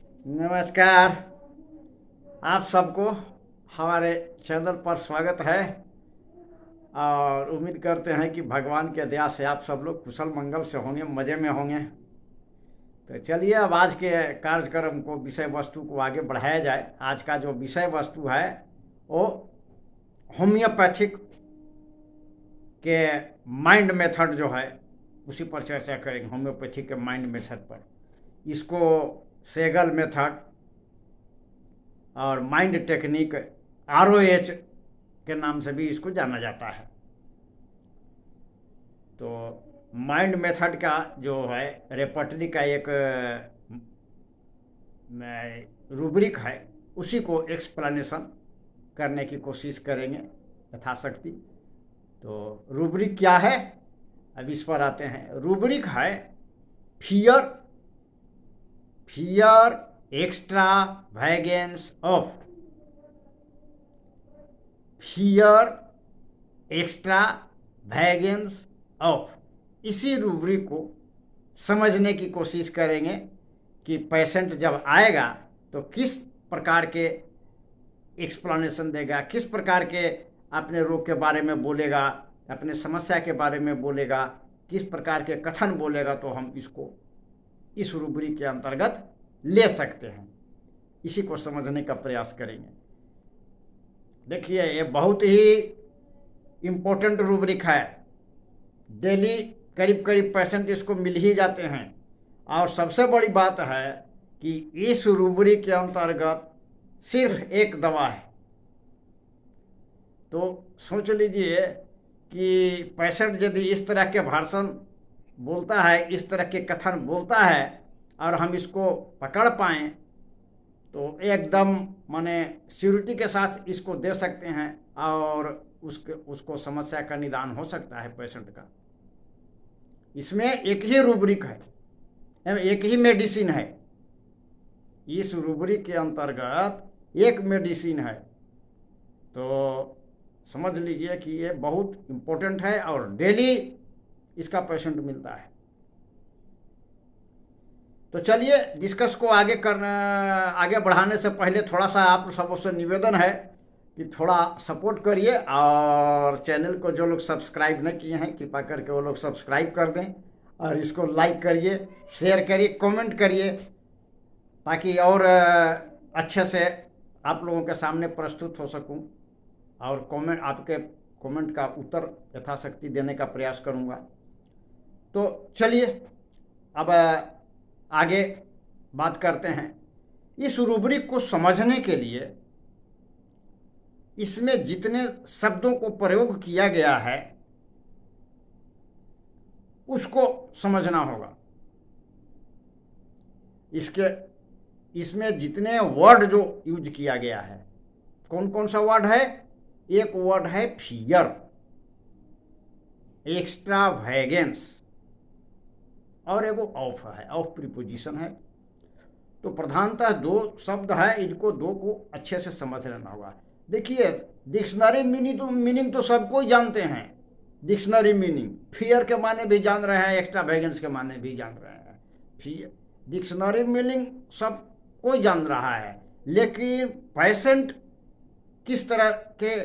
नमस्कार। आप सबको हमारे चैनल पर स्वागत है और उम्मीद करते हैं कि भगवान के दया से आप सब लोग कुशल मंगल से होंगे, मज़े में होंगे। तो चलिए अब आज के कार्यक्रम को, विषय वस्तु को आगे बढ़ाया जाए। आज का जो विषय वस्तु है वो होम्योपैथिक के माइंड मेथड जो है उसी पर चर्चा करेंगे। होम्योपैथिक के माइंड मेथड पर, इसको सेगल मेथड और माइंड टेक्निक ROH के नाम से भी इसको जाना जाता है। तो माइंड मेथड का जो है रेपर्टरी का एक रूब्रिक है, उसी को एक्सप्लेनेशन करने की कोशिश करेंगे यथाशक्ति। तो रूब्रिक क्या है, अब इस पर आते हैं। रूब्रिक है fear extravagance of, fear extravagance of. इसी रूब्रिक को समझने की कोशिश करेंगे कि पेशेंट जब आएगा तो किस प्रकार के एक्सप्लेनेशन देगा, किस प्रकार के अपने रोग के बारे में बोलेगा, अपने समस्या के बारे में बोलेगा, किस प्रकार के कथन बोलेगा, तो हम इसको इस रूब्रिक के अंतर्गत ले सकते हैं। इसी को समझने का प्रयास करेंगे। देखिए, ये बहुत ही इम्पोर्टेंट रूब्रिक है। डेली करीब करीब पेशेंट इसको मिल ही जाते हैं। और सबसे बड़ी बात है कि इस रूब्रिक के अंतर्गत सिर्फ एक दवा है। तो सोच लीजिए कि पेशेंट यदि इस तरह के भाषण बोलता है, इस तरह के कथन बोलता है और हम इसको पकड़ पाएँ तो एकदम माने श्योरिटी के साथ इसको दे सकते हैं और उसको समस्या का निदान हो सकता है पेशेंट का। इसमें एक ही रूब्रिक है, एक ही मेडिसिन है। इस रूब्रिक के अंतर्गत एक मेडिसिन है। तो समझ लीजिए कि ये बहुत इम्पोर्टेंट है और डेली इसका पेशेंट मिलता है। तो चलिए डिस्कस को आगे बढ़ाने से पहले थोड़ा सा आप सबों से निवेदन है कि थोड़ा सपोर्ट करिए और चैनल को जो लोग सब्सक्राइब न किए हैं कृपया करके वो लोग सब्सक्राइब कर दें और इसको लाइक करिए, शेयर करिए, कमेंट करिए, ताकि और अच्छे से आप लोगों के सामने प्रस्तुत हो सकूं और आपके कमेंट का उत्तर यथाशक्ति देने का प्रयास करूंगा। तो चलिए अब आगे बात करते हैं। इस रूब्रिक को समझने के लिए इसमें जितने शब्दों को प्रयोग किया गया है उसको समझना होगा। इसमें जितने वर्ड जो यूज किया गया है, कौन कौन सा वर्ड है? एक वर्ड है फियर, एक्स्ट्रा वैगेंस, और एगो ऑफ है, ऑफ प्रीपोजिशन है। तो प्रधानतः दो शब्द है, इनको दो को अच्छे से समझ लेना होगा। देखिए, डिक्शनरी मीनिंग तो सबको ही जानते हैं। डिक्शनरी मीनिंग फियर के माने भी जान रहे हैं, एक्स्ट्रा वैगेंस के माने भी जान रहे हैं। फियर डिक्शनरी मीनिंग सब कोई जान रहा है, लेकिन पेशेंट किस तरह के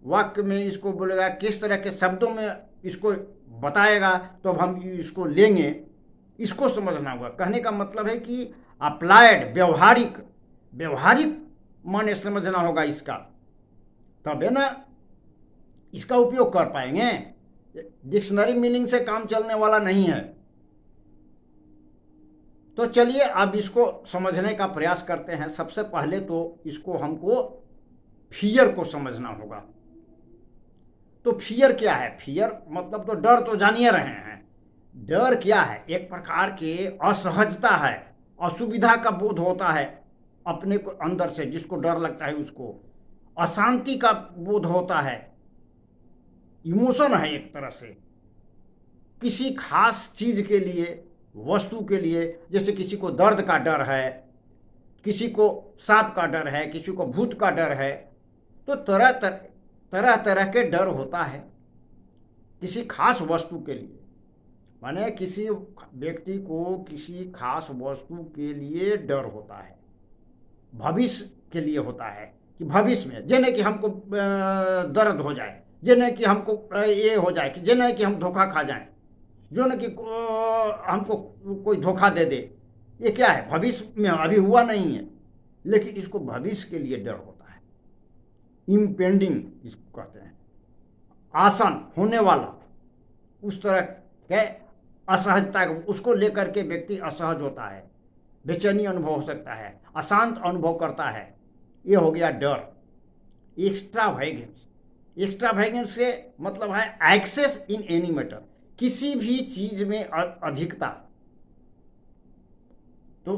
वाक्य में इसको बोलेगा, किस तरह के शब्दों में इसको बताएगा, तो अब हम इसको लेंगे, इसको समझना होगा। कहने का मतलब है कि अप्लाइड, व्यवहारिक माने समझना होगा इसका, तब है ना इसका उपयोग कर पाएंगे। डिक्शनरी मीनिंग से काम चलने वाला नहीं है। तो चलिए अब इसको समझने का प्रयास करते हैं। सबसे पहले तो इसको हमको फियर को समझना होगा। तो फियर क्या है? फियर मतलब तो डर, तो जानिए रहे हैं। डर क्या है? एक प्रकार के असहजता है, असुविधा का बोध होता है अपने को अंदर से। जिसको डर लगता है उसको अशांति का बोध होता है। इमोशन है एक तरह से, किसी खास चीज के लिए, वस्तु के लिए। जैसे किसी को दर्द का डर है, किसी को सांप का डर है, किसी को भूत का डर है। तो तरह तरह के डर होता है किसी खास वस्तु के लिए। माने किसी व्यक्ति को किसी खास वस्तु के लिए डर होता है। भविष्य के लिए होता है कि भविष्य में जने कि हमको दर्द हो जाए, जने कि हमको ये हो जाए, कि जने कि हम धोखा खा जाएं, जो न कि हमको कोई धोखा दे दे। ये क्या है? भविष्य में अभी हुआ नहीं है, लेकिन इसको भविष्य के लिए डर होता है। इम्पेंडिंग इसको कहते हैं, आसन होने वाला, उस तरह के असहजता, उसको लेकर के व्यक्ति असहज होता है, बेचैनी अनुभव हो सकता है, अशांत अनुभव करता है। ये हो गया डर। एक्स्ट्रावेगेंस, एक्स्ट्रावेगेंस से मतलब है एक्सेस इन एनी मैटर, किसी भी चीज में अधिकता। तो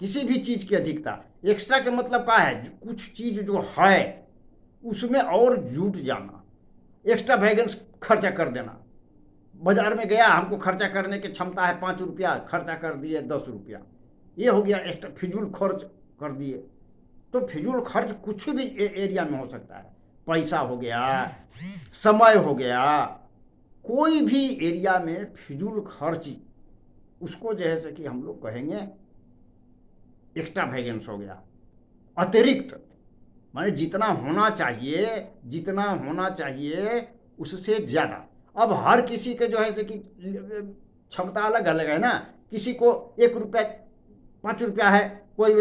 किसी भी चीज की अधिकता, एक्स्ट्रा के मतलब क्या है? कुछ चीज जो है उसमें और जुट जाना, एक्स्ट्रावेगेंस खर्चा कर देना। बाजार में गया, हमको खर्चा करने की क्षमता है 5 रुपया, खर्चा कर दिए 10 रुपया, ये हो गया एक्स्ट्रा, फिजूल खर्च कर दिए। तो फिजूल खर्च कुछ भी एरिया में हो सकता है, पैसा हो गया, समय हो गया, कोई भी एरिया में फिजूल खर्ची, उसको जैसे कि हम लोग कहेंगे एक्स्ट्रावेगेंस हो गया, अतिरिक्त। माने जितना होना चाहिए उससे ज़्यादा। अब हर किसी के जो है कि क्षमता अलग अलग है ना। किसी को 1 रुपया 5 रुपया है, कोई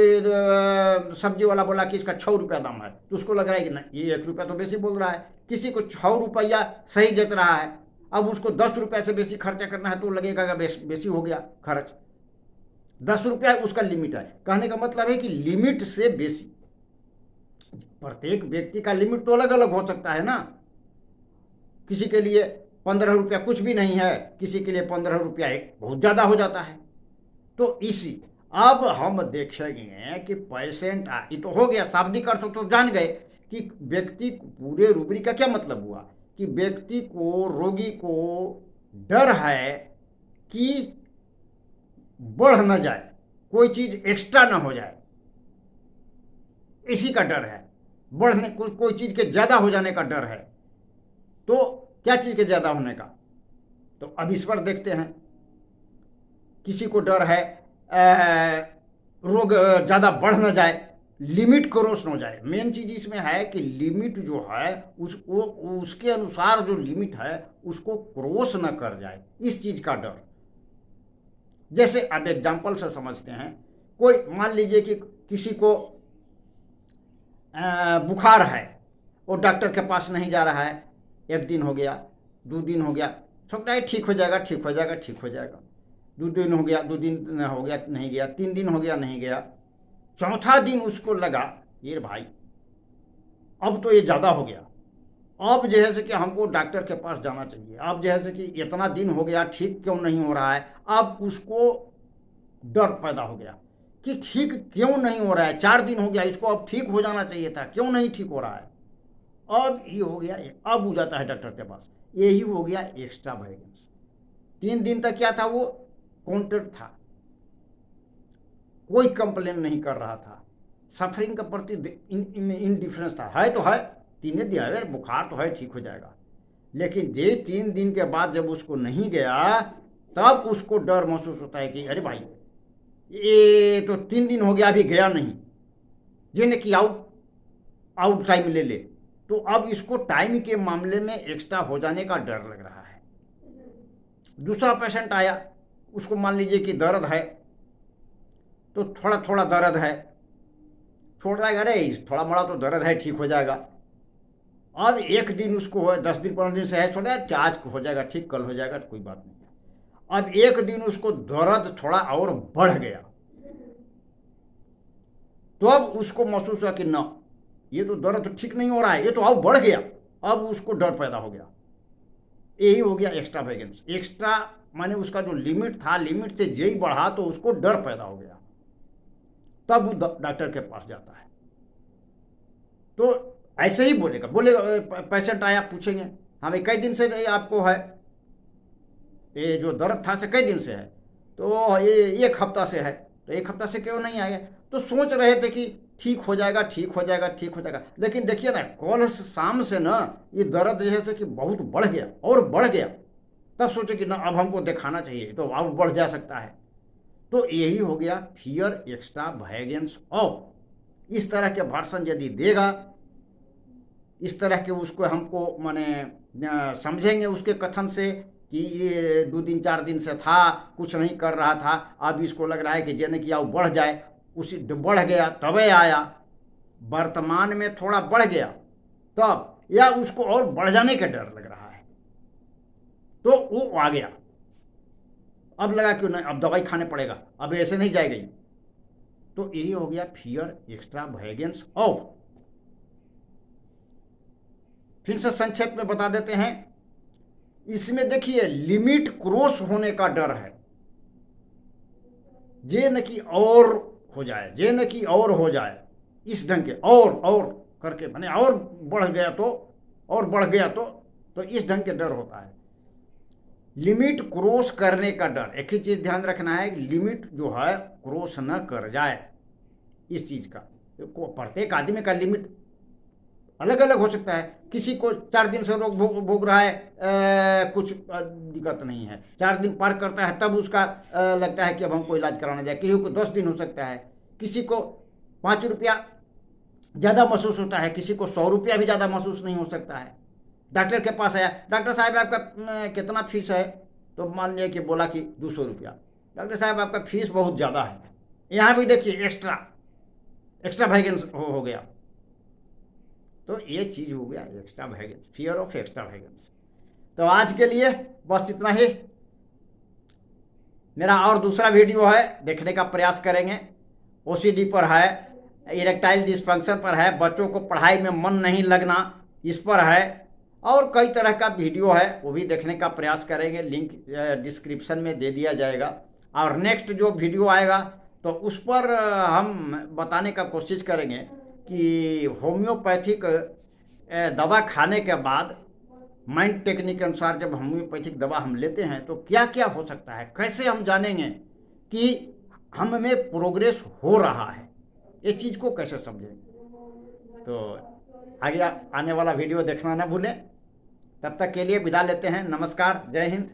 सब्जी वाला बोला कि इसका 6 रुपया दाम है, तो उसको लग रहा है कि ना ये 1 रुपया तो बेसी बोल रहा है। किसी को 6 रुपया सही जच रहा है, अब उसको 10 रुपये से बेसी खर्चा करना है तो लगेगा कि बेसी हो गया खर्च। 10 रुपया उसका लिमिट है। कहने का मतलब है कि लिमिट से बेसी। प्रत्येक व्यक्ति का लिमिट तो अलग अलग हो सकता है ना। किसी के लिए 15 रुपया कुछ भी नहीं है, किसी के लिए 15 रुपया बहुत ज़्यादा हो जाता है। तो इसी अब हम देखेंगे कि पेशेंट, ये तो हो गया शाब्दिक अर्थ, तो जान गए कि व्यक्ति, पूरे रूबरी का क्या मतलब हुआ कि व्यक्ति को, रोगी को डर है कि बढ़ न जाए, कोई चीज एक्स्ट्रा ना हो जाए, इसी का डर है। बढ़ने, कोई चीज के ज्यादा हो जाने का डर है। तो क्या चीज के ज्यादा होने का? तो अब इस पर देखते हैं। किसी को डर है रोग ज्यादा बढ़ न जाए, लिमिट क्रॉस न हो जाए। मेन चीज इसमें है कि लिमिट जो है उसको, उसके अनुसार जो लिमिट है उसको क्रॉस न कर जाए, इस चीज का डर। जैसे आप एग्जाम्पल से समझते हैं, कोई मान लीजिए कि किसी को बुखार है, वो डॉक्टर के पास नहीं जा रहा है, 1 दिन हो गया, 2 दिन हो गया, सोचता है ठीक हो जाएगा, ठीक हो जाएगा, ठीक हो जाएगा। 2 दिन हो गया, 2 दिन हो गया, नहीं गया। 3 दिन हो गया, नहीं गया। चौथा दिन उसको लगा ये भाई अब तो ये ज़्यादा हो गया, अब जैसे कि हमको डॉक्टर के पास जाना चाहिए। अब जैसे कि इतना दिन हो गया, ठीक क्यों नहीं हो रहा है? अब उसको डर पैदा हो गया कि ठीक क्यों नहीं हो रहा है, 4 दिन हो गया, इसको अब ठीक हो जाना चाहिए था, क्यों नहीं ठीक हो रहा है? अब ये हो गया, अब हो जाता है डॉक्टर के पास। यही हो गया एक्स्ट्रावेगेंस। 3 दिन तक क्या था? वो काउंटेड था, कोई कंप्लेन नहीं कर रहा था, सफरिंग के प्रति इनडिफरेंस था। है तो है, 3 दिन है, बुखार तो है, ठीक हो जाएगा। लेकिन ये 3 दिन के बाद जब उसको नहीं गया, तब उसको डर महसूस होता है कि अरे भाई ये तो 3 दिन हो गया, अभी गया नहीं, जिन्हें कि आउट टाइम ले ले। तो अब इसको टाइम के मामले में एक्स्ट्रा हो जाने का डर लग रहा है। दूसरा पेशेंट आया, उसको मान लीजिए कि दर्द है, तो थोड़ा थोड़ा दर्द है, छोड़ रहा है, अरे थोड़ा मोड़ा तो दर्द है, ठीक हो जाएगा। अब 1 दिन उसको है, 10 दिन 15 दिन से है, छोड़ा आज हो जाएगा ठीक, कल हो जाएगा, कोई बात नहीं। अब 1 दिन उसको दर्द थोड़ा और बढ़ गया, तो अब उसको महसूस हुआ कि ना, ये तो दर्द तो ठीक नहीं हो रहा है, ये तो और बढ़ गया। अब उसको डर पैदा हो गया। यही हो गया एक्स्ट्रावेगेंस। एक्स्ट्रा माने उसका जो लिमिट था, लिमिट से यही बढ़ा तो उसको डर पैदा हो गया, तब वो डॉक्टर के पास जाता है। तो ऐसे ही बोलेगा पेशेंट आया, पूछेंगे हाँ भाई कई दिन से आपको है, ये जो दर्द था से कई दिन से है? तो ये 1 हफ्ता से है। तो 1 हफ्ता से क्यों नहीं आए? तो सोच रहे थे कि ठीक हो जाएगा, ठीक हो जाएगा, ठीक हो जाएगा। लेकिन देखिए ना, कल शाम से ना ये दर्द जैसे कि बहुत बढ़ गया और बढ़ गया। तब सोचे कि ना अब हमको दिखाना चाहिए, तो और बढ़ जा सकता है। तो यही हो गया फियर एक्स्ट्रावेगेंस ऑफ। इस तरह के भाषण यदि देगा, इस तरह के उसको हमको माने समझेंगे उसके कथन से कि ये 2 दिन 4 दिन से था, कुछ नहीं कर रहा था, अब इसको लग रहा है कि जैसे कि बढ़ जाए, उसी बढ़ गया तबे आया, वर्तमान में थोड़ा बढ़ गया तब, या उसको और बढ़ जाने का डर लग रहा है तो वो आ गया, अब लगा क्यों नहीं, अब दवाई खाने पड़ेगा, अब ऐसे नहीं जाएगी। तो यही हो गया फियर एक्स्ट्रावेगेंस ऑफ। फिर से संक्षेप में बता देते हैं, इसमें देखिए लिमिट क्रॉस होने का डर है, जे न कि और हो जाए, जे न कि और हो जाए, इस ढंग के और करके माने और बढ़ गया तो इस ढंग के डर होता है। लिमिट क्रॉस करने का डर, एक ही चीज ध्यान रखना है, लिमिट जो है क्रॉस न कर जाए इस चीज का। प्रत्येक आदमी का लिमिट अलग अलग हो सकता है, किसी को 4 दिन से रोग भोग रहा है, कुछ दिक्कत नहीं है, 4 दिन पार करता है तब उसका लगता है कि अब हमको इलाज कराना जाए, किसी को 10 दिन हो सकता है, किसी को 5 रुपया ज़्यादा महसूस होता है, किसी को 100 रुपया भी ज़्यादा महसूस नहीं हो सकता है। डॉक्टर के पास आया, डॉक्टर साहब आपका कितना फीस है, तो मान लिया कि बोला कि 200 रुपया, डॉक्टर साहब आपका फीस बहुत ज़्यादा है। यहाँ भी देखिए एक्स्ट्रावेगेंस हो गया, तो ये चीज़ हो गया एक्स्ट्रावेगेंस, फियर ऑफ एक्स्ट्रावेगेंस। तो आज के लिए बस इतना ही। मेरा और दूसरा वीडियो है, देखने का प्रयास करेंगे, ओसीडी पर है, इरेक्टाइल डिस्फंक्शन पर है, बच्चों को पढ़ाई में मन नहीं लगना इस पर है, और कई तरह का वीडियो है, वो भी देखने का प्रयास करेंगे, लिंक डिस्क्रिप्शन में दे दिया जाएगा। और नेक्स्ट जो वीडियो आएगा तो उस पर हम बताने का कोशिश करेंगे कि होम्योपैथिक दवा खाने के बाद माइंड टेक्निक के अनुसार जब होम्योपैथिक दवा हम लेते हैं तो क्या क्या हो सकता है, कैसे हम जानेंगे कि हम में प्रोग्रेस हो रहा है, ये चीज़ को कैसे समझें। तो आगे आने वाला वीडियो देखना ना भूलें। तब तक के लिए विदा लेते हैं। नमस्कार, जय हिंद।